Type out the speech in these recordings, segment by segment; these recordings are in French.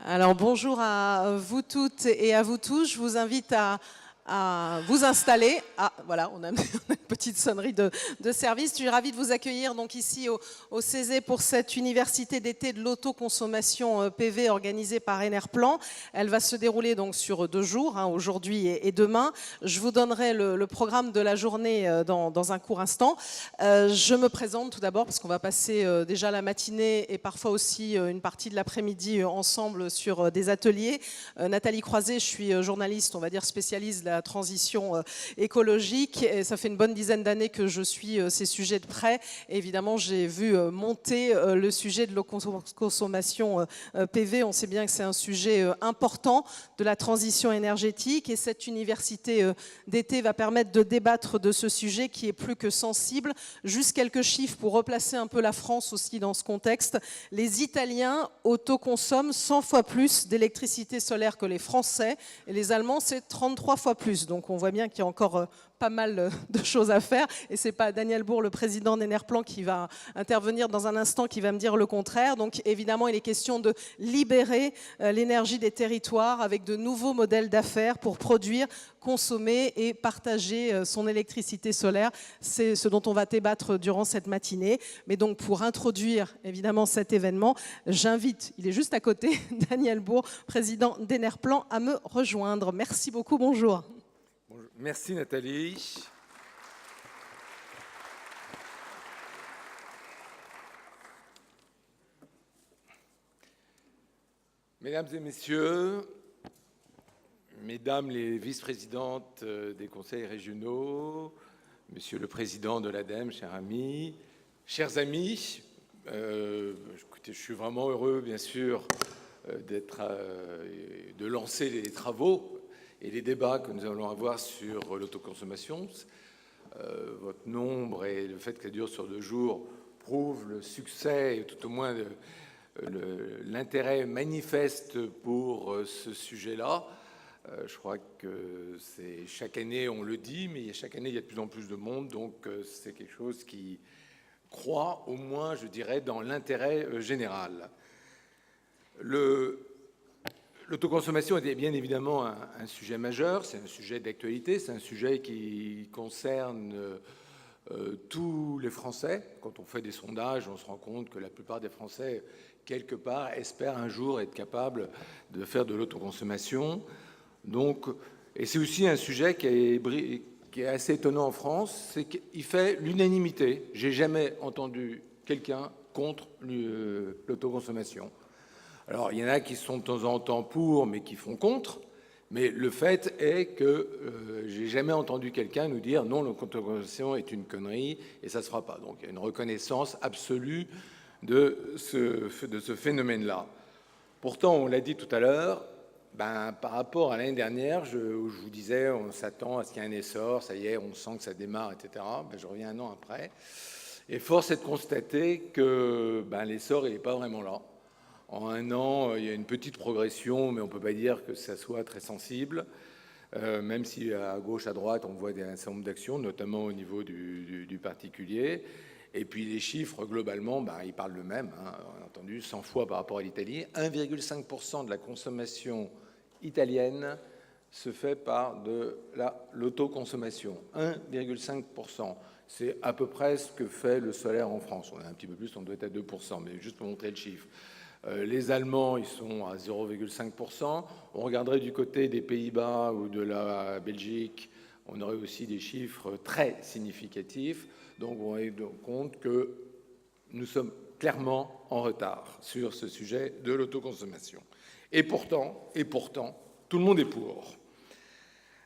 Alors bonjour à vous toutes et à vous tous. Je vous invite à vous installer. Ah, voilà, on a une petite sonnerie de service. Je suis ravie de vous accueillir donc ici au Césé pour cette université d'été de l'autoconsommation PV organisée par Enerplan. Elle va se dérouler donc sur 2 jours, aujourd'hui et demain. Je vous donnerai le programme de la journée dans un court instant. Je me présente tout d'abord parce qu'on va passer déjà la matinée et parfois aussi une partie de l'après-midi ensemble sur des ateliers. Nathalie Croiset, je suis journaliste, on va dire spécialiste de la transition écologique. Et ça fait une bonne dizaine d'années que je suis ces sujets de près. Et évidemment, j'ai vu monter le sujet de l'autoconsommation PV. On sait bien que c'est un sujet important de la transition énergétique. Et cette université d'été va permettre de débattre de ce sujet qui est plus que sensible. Juste quelques chiffres pour replacer un peu la France aussi dans ce contexte. Les Italiens autoconsomment 100 fois plus d'électricité solaire que les Français. Et les Allemands, c'est 33 fois plus. Donc on voit bien qu'il y a encore pas mal de choses à faire. Et c'est pas Daniel Bourg, le président d'Enerplan, qui va intervenir dans un instant, qui va me dire le contraire. Donc évidemment, il est question de libérer l'énergie des territoires avec de nouveaux modèles d'affaires pour produire, consommer et partager son électricité solaire. C'est ce dont on va débattre durant cette matinée. Mais donc pour introduire évidemment cet événement, j'invite, il est juste à côté, Daniel Bourg, président d'Enerplan, à me rejoindre. Merci beaucoup, bonjour. Bonjour. Merci Nathalie. Mesdames et messieurs, mesdames les vice-présidentes des conseils régionaux, monsieur le président de l'ADEME, chers amis, écoutez, je suis vraiment heureux, bien sûr, de lancer les travaux et les débats que nous allons avoir sur l'autoconsommation. Votre nombre et le fait qu'elle dure sur 2 jours prouvent le succès, et tout au moins l'intérêt manifeste pour ce sujet-là. Je crois que c'est chaque année, on le dit, mais chaque année, il y a de plus en plus de monde, donc c'est quelque chose qui croît, au moins, je dirais, dans l'intérêt général. L'autoconsommation est bien évidemment un sujet majeur, c'est un sujet d'actualité, c'est un sujet qui concerne tous les Français. Quand on fait des sondages, on se rend compte que la plupart des Français, quelque part, espèrent un jour être capables de faire de l'autoconsommation. Donc, et c'est aussi un sujet qui est assez étonnant en France, c'est qu'il fait l'unanimité. J'ai jamais entendu quelqu'un contre l'autoconsommation. Alors, il y en a qui sont de temps en temps pour, mais qui font contre. Mais le fait est que j'ai jamais entendu quelqu'un nous dire non, l'autoconsommation est une connerie et ça ne se fera pas. Donc, il y a une reconnaissance absolue de ce phénomène-là. Pourtant, on l'a dit tout à l'heure, par rapport à l'année dernière, je vous disais, on s'attend à ce qu'il y ait un essor, ça y est, on sent que ça démarre, etc. Je reviens 1 an après. Et force est de constater que l'essor, il n'est pas vraiment là. En 1 an, il y a une petite progression, mais on ne peut pas dire que ça soit très sensible, même si à gauche, à droite, on voit un certain nombre d'actions, notamment au niveau du particulier. Et puis les chiffres, globalement, ils parlent d'eux-mêmes. On a entendu 100 fois par rapport à l'Italie. 1,5% de la consommation italienne se fait par de l'autoconsommation. 1,5%. C'est à peu près ce que fait le solaire en France. On est un petit peu plus, on doit être à 2%, mais juste pour montrer le chiffre. Les Allemands, ils sont à 0,5%. On regarderait du côté des Pays-Bas ou de la Belgique, on aurait aussi des chiffres très significatifs. Donc on se rend compte que nous sommes clairement en retard sur ce sujet de l'autoconsommation. Et pourtant, tout le monde est pour.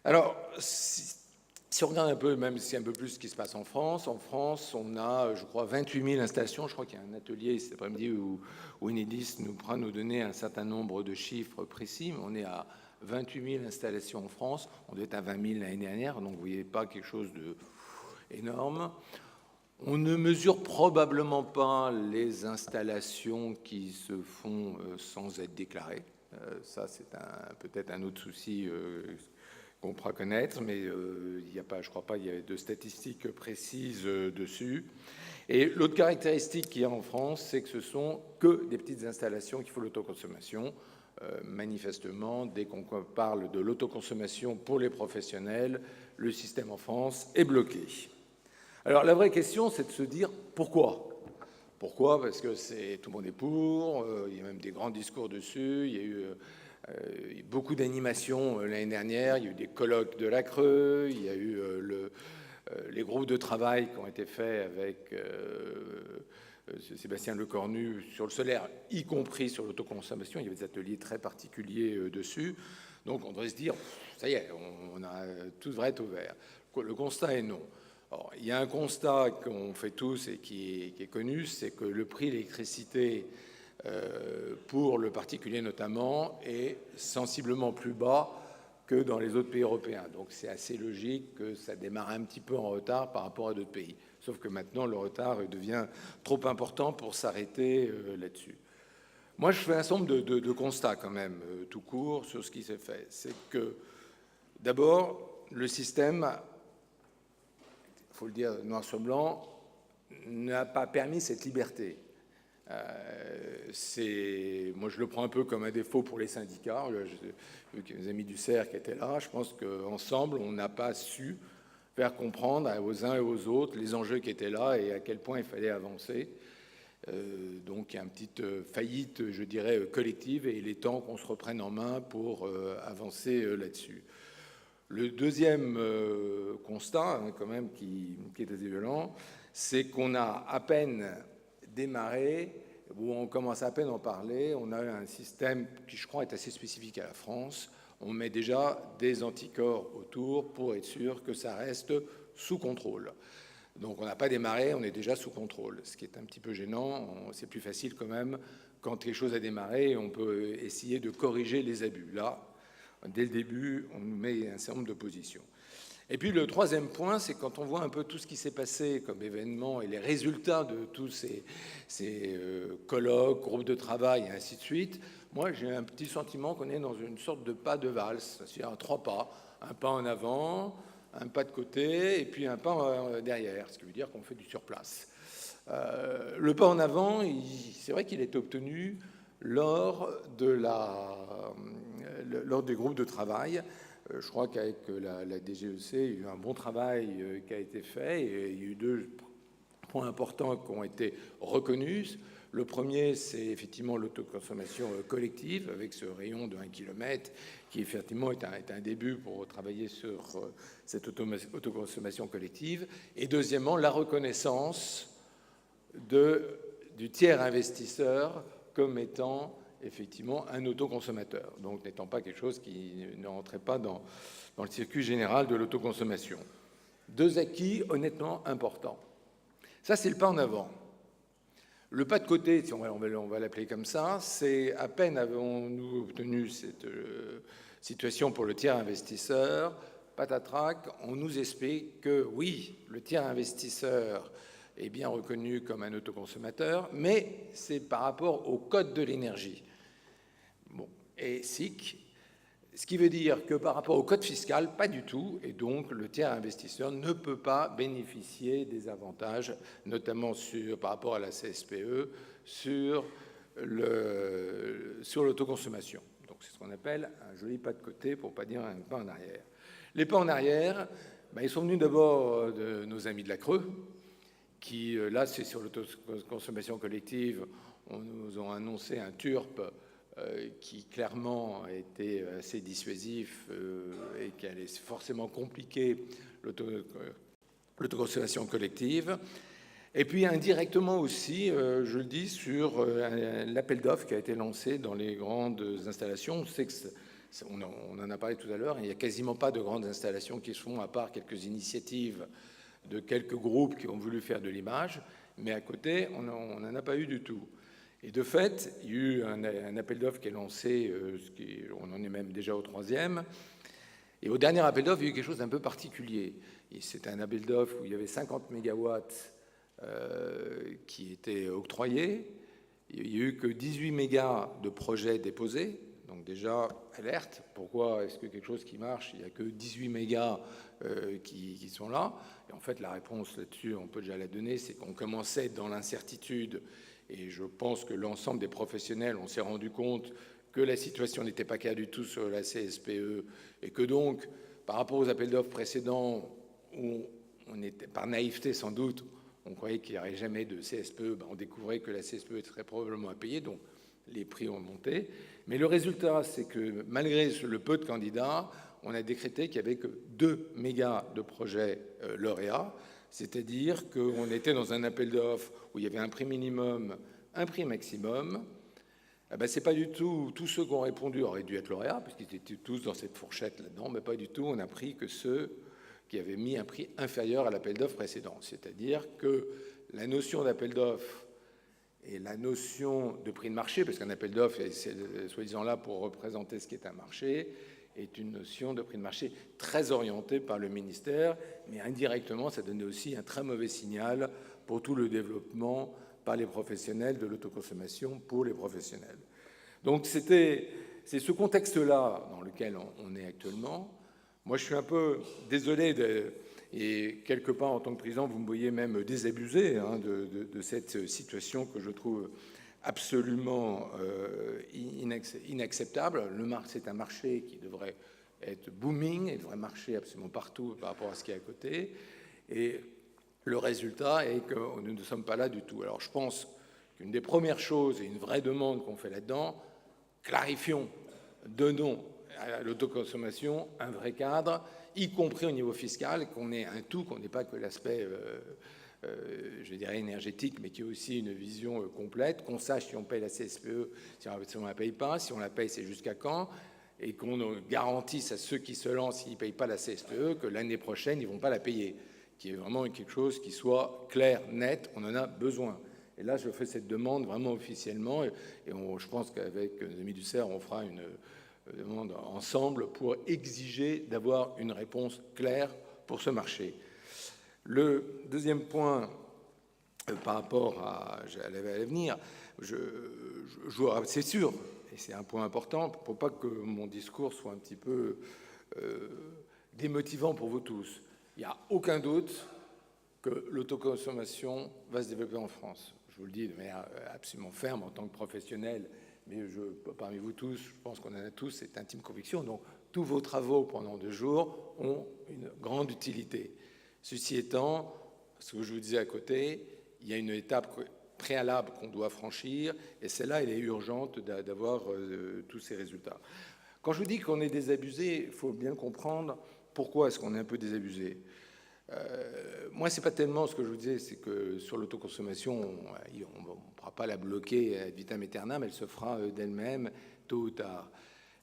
Alors, si on regarde un peu, même si un peu plus ce qui se passe en France, on a, je crois, 28 000 installations. Je crois qu'il y a un atelier cet après-midi où Enedis pourra nous donner un certain nombre de chiffres précis, mais on est à 28 000 installations en France. On doit être à 20 000 l'année dernière, donc vous voyez pas quelque chose d'énorme. On ne mesure probablement pas les installations qui se font sans être déclarées. Ça, c'est peut-être un autre souci qu'on pourra connaître, mais il n'y a pas, je ne crois pas, il y a de statistiques précises dessus. Et l'autre caractéristique qu'il y a en France, c'est que ce sont que des petites installations qui font l'autoconsommation. manifestement, dès qu'on parle de l'autoconsommation pour les professionnels, le système en France est bloqué. Alors la vraie question, c'est de se dire pourquoi. Pourquoi? Parce que tout le monde est pour, il y a même des grands discours dessus, il y a eu beaucoup d'animations l'année dernière, il y a eu des colloques de la Creux, il y a eu les groupes de travail qui ont été faits avec Sébastien Lecornu sur le solaire, y compris sur l'autoconsommation. Il y avait des ateliers très particuliers dessus. Donc on devrait se dire, ça y est, tout devrait être ouvert. Le constat est non. Alors, il y a un constat qu'on fait tous et qui est connu, c'est que le prix de l'électricité, pour le particulier notamment, est sensiblement plus bas que dans les autres pays européens. Donc c'est assez logique que ça démarre un petit peu en retard par rapport à d'autres pays. Sauf que maintenant, le retard devient trop important pour s'arrêter là-dessus. Moi, je fais un certain nombre de constats quand même, tout court, sur ce qui s'est fait. C'est que, d'abord, le système, il faut le dire noir sur blanc, n'a pas permis cette liberté. Moi, je le prends un peu comme un défaut pour les syndicats. J'ai vu qu'il y a les amis du CER qui étaient là. Je pense qu'ensemble, on n'a pas su faire comprendre aux uns et aux autres les enjeux qui étaient là et à quel point il fallait avancer. Donc, il y a une petite faillite, je dirais, collective, et il est temps qu'on se reprenne en main pour avancer là-dessus. Le deuxième constat, quand même, qui est assez violent, c'est qu'on a à peine démarré, où on commence à peine à en parler. On a un système qui, je crois, est assez spécifique à la France. On met déjà des anticorps autour pour être sûr que ça reste sous contrôle. Donc on n'a pas démarré, on est déjà sous contrôle, ce qui est un petit peu gênant. C'est plus facile quand même quand quelque chose a démarré, on peut essayer de corriger les abus. Là, dès le début, on nous met un certain nombre de positions. Et puis le troisième point, c'est quand on voit un peu tout ce qui s'est passé comme événement et les résultats de tous ces colloques, groupes de travail et ainsi de suite, moi j'ai un petit sentiment qu'on est dans une sorte de pas de valse, c'est-à-dire 3 pas, un pas en avant, un pas de côté et puis un pas derrière, ce qui veut dire qu'on fait du surplace. Le pas en avant, c'est vrai qu'il est obtenu lors des groupes de travail. Je crois qu'avec la DGEC, il y a eu un bon travail qui a été fait et il y a eu 2 points importants qui ont été reconnus. Le premier, c'est effectivement l'autoconsommation collective avec ce rayon de 1 km qui effectivement est un début pour travailler sur cette autoconsommation collective. Et deuxièmement, la reconnaissance du tiers investisseur comme étant effectivement un autoconsommateur, donc n'étant pas quelque chose qui ne rentrait pas dans le circuit général de l'autoconsommation. 2 acquis honnêtement importants. Ça, c'est le pas en avant. Le pas de côté, si on va l'appeler comme ça, c'est à peine avons-nous obtenu cette situation pour le tiers investisseur, patatrac, on nous explique que oui, le tiers investisseur est bien reconnu comme un autoconsommateur, mais c'est par rapport au code de l'énergie. Bon, et SIC, ce qui veut dire que par rapport au code fiscal, pas du tout, et donc le tiers investisseur ne peut pas bénéficier des avantages, notamment par rapport à la CSPE, sur l'autoconsommation. Donc c'est ce qu'on appelle un joli pas de côté, pour ne pas dire un pas en arrière. Les pas en arrière, ils sont venus d'abord de nos amis de la Creux, qui, là, c'est sur l'autoconsommation collective, on nous a annoncé un TURP qui clairement a été assez dissuasif et qui allait forcément compliquer l'autoconsommation collective. Et puis indirectement aussi, je le dis, sur l'appel d'offres qui a été lancé dans les grandes installations. On sait que on en a parlé tout à l'heure, il n'y a quasiment pas de grandes installations qui se font, à part quelques initiatives de quelques groupes qui ont voulu faire de l'image, mais à côté, on n'en a pas eu du tout. Et de fait, il y a eu un appel d'offres qui est lancé, on en est même déjà au 3e, et au dernier appel d'offres, il y a eu quelque chose d'un peu particulier. C'était un appel d'offres où il y avait 50 mégawatts qui étaient octroyés, il n'y a eu que 18 mégas de projets déposés, donc déjà, alerte, pourquoi est-ce que quelque chose qui marche, il n'y a que 18 mégas qui sont là. Et en fait, la réponse là-dessus, on peut déjà la donner, c'est qu'on commençait dans l'incertitude, et je pense que l'ensemble des professionnels, on s'est rendu compte que la situation n'était pas claire du tout sur la CSPE et que donc, par rapport aux appels d'offres précédents, où on était, par naïveté sans doute, on croyait qu'il n'y aurait jamais de CSPE, on découvrait que la CSPE serait probablement à payer, donc les prix ont monté. Mais le résultat, c'est que malgré le peu de candidats, on a décrété qu'il n'y avait que 2 mégas de projets lauréats, c'est-à-dire qu'on était dans un appel d'offres où il y avait un prix minimum, un prix maximum. C'est pas du tout, tous ceux qui ont répondu auraient dû être lauréats, puisqu'ils étaient tous dans cette fourchette là-dedans, mais pas du tout, on a pris que ceux qui avaient mis un prix inférieur à l'appel d'offres précédent. C'est-à-dire que la notion d'appel d'offres et la notion de prix de marché, parce qu'un appel d'offres est soi-disant là pour représenter ce qui est un marché, est une notion de prix de marché très orientée par le ministère, mais indirectement, ça donnait aussi un très mauvais signal pour tout le développement par les professionnels de l'autoconsommation pour les professionnels. Donc c'est ce contexte-là dans lequel on est actuellement. Moi, je suis un peu désolé, et quelque part, en tant que président, vous me voyez même désabusé de cette situation que je trouve absolument inacceptable. C'est un marché qui devrait être booming, il devrait marcher absolument partout par rapport à ce qui est à côté. Et le résultat est que nous ne sommes pas là du tout. Alors je pense qu'une des premières choses et une vraie demande qu'on fait là-dedans, clarifions, donnons à l'autoconsommation un vrai cadre, y compris au niveau fiscal, qu'on ait un tout, qu'on n'ait pas que l'aspect, je dirais, énergétique, mais qui ait aussi une vision complète, qu'on sache si on paye la CSPE, si on ne la paye pas, si on la paye, c'est jusqu'à quand, et qu'on garantisse à ceux qui se lancent, s'ils ne payent pas la CSPE, que l'année prochaine, ils ne vont pas la payer, qui est vraiment quelque chose qui soit clair, net, on en a besoin. Et là, je fais cette demande vraiment officiellement, et je pense qu'avec nos amis du CER, on fera une demande ensemble pour exiger d'avoir une réponse claire pour ce marché. Le deuxième point, par rapport à l'avenir, c'est sûr, et c'est un point important, pour pas que mon discours soit un petit peu démotivant pour vous tous. Il n'y a aucun doute que l'autoconsommation va se développer en France. Je vous le dis de manière absolument ferme en tant que professionnel, mais parmi vous tous, je pense qu'on en a tous cette intime conviction. Donc, tous vos travaux pendant 2 jours ont une grande utilité. Ceci étant, ce que je vous disais à côté, il y a une étape préalable qu'on doit franchir, et celle-là, elle est urgente d'avoir tous ces résultats. Quand je vous dis qu'on est désabusé, il faut bien comprendre pourquoi est-ce qu'on est un peu désabusé. Moi, c'est pas tellement ce que je vous disais, c'est que sur l'autoconsommation, on ne pourra pas la bloquer ad vitam aeternam, elle se fera d'elle-même tôt ou tard.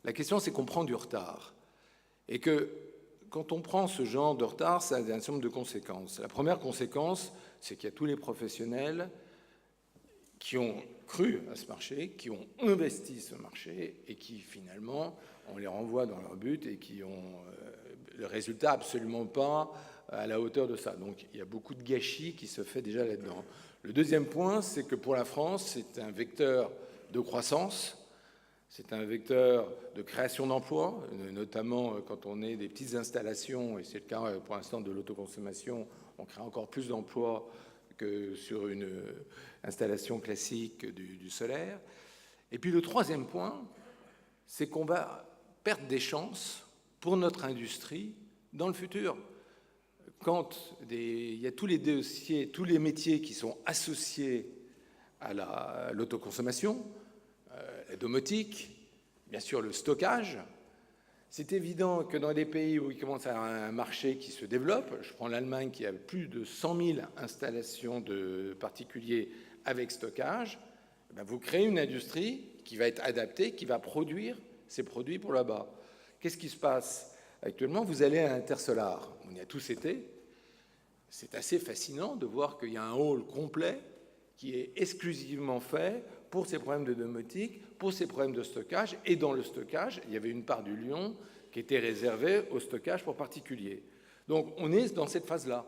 La question, c'est qu'on prend du retard. Et que quand on prend ce genre de retard, ça a un certain nombre de conséquences. La première conséquence, c'est qu'il y a tous les professionnels qui ont cru à ce marché, qui ont investi ce marché et qui, finalement, on les renvoie dans leur but et qui ont le résultat absolument pas à la hauteur de ça. Donc il y a beaucoup de gâchis qui se fait déjà là-dedans. Le deuxième point, c'est que pour la France, c'est un vecteur de croissance, c'est un vecteur de création d'emplois, notamment quand on est des petites installations, et c'est le cas pour l'instant de l'autoconsommation, on crée encore plus d'emplois que sur une installation classique du solaire. Et puis le troisième point, c'est qu'on va perdre des chances pour notre industrie dans le futur. Quand il y a tous les dossiers, tous les métiers qui sont associés à l'autoconsommation, la domotique, bien sûr le stockage, c'est évident que dans des pays où il commence à y avoir un marché qui se développe, je prends l'Allemagne qui a plus de 100 000 installations de particuliers avec stockage, vous créez une industrie qui va être adaptée, qui va produire ces produits pour là-bas. Qu'est-ce qui se passe actuellement? Vous allez à Intersolar, on y a tous été. C'est assez fascinant de voir qu'il y a un hall complet qui est exclusivement fait pour ces problèmes de domotique, pour ces problèmes de stockage. Et dans le stockage, il y avait une part du lion qui était réservée au stockage pour particuliers. Donc on est dans cette phase-là.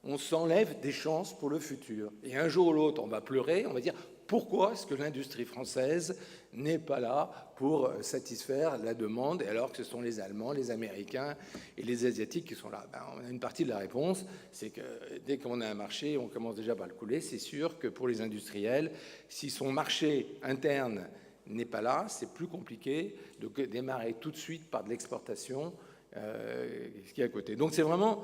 On s'enlève des chances pour le futur. Et un jour ou l'autre, on va pleurer, on va dire pourquoi est-ce que l'industrie française n'est pas là pour satisfaire la demande, alors que ce sont les Allemands, les Américains et les Asiatiques qui sont là. On a une partie de la réponse, c'est que dès qu'on a un marché, on commence déjà par le couler. C'est sûr que pour les industriels, si son marché interne n'est pas là, c'est plus compliqué de démarrer tout de suite par de l'exportation, ce qui est à côté. Donc c'est vraiment,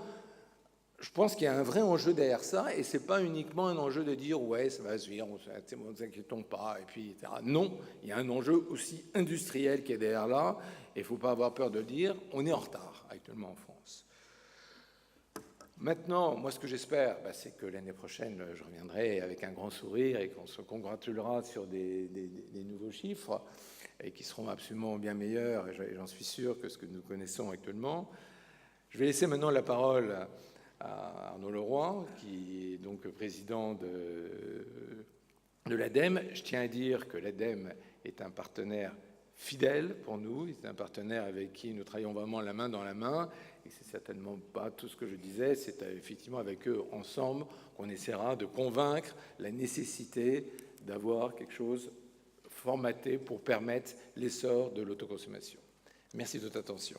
je pense qu'il y a un vrai enjeu derrière ça, et c'est pas uniquement un enjeu de dire ouais, ça va suivre, ne nous inquiétons pas, et puis etc. Non, il y a un enjeu aussi industriel qui est derrière là, et il ne faut pas avoir peur de le dire, on est en retard actuellement en France. Maintenant, moi, ce que j'espère, c'est que l'année prochaine, je reviendrai avec un grand sourire et qu'on se congratulera sur des nouveaux chiffres et qui seront absolument bien meilleurs, et j'en suis sûr, que ce que nous connaissons actuellement. Je vais laisser maintenant la parole à Arnaud Leroy, qui est donc président de l'ADEME. Je tiens à dire que l'ADEME est un partenaire fidèle pour nous, c'est un partenaire avec qui nous travaillons vraiment la main dans la main, et c'est certainement pas tout ce que je disais, c'est effectivement avec eux ensemble qu'on essaiera de convaincre la nécessité d'avoir quelque chose formaté pour permettre l'essor de l'autoconsommation. Merci de votre attention.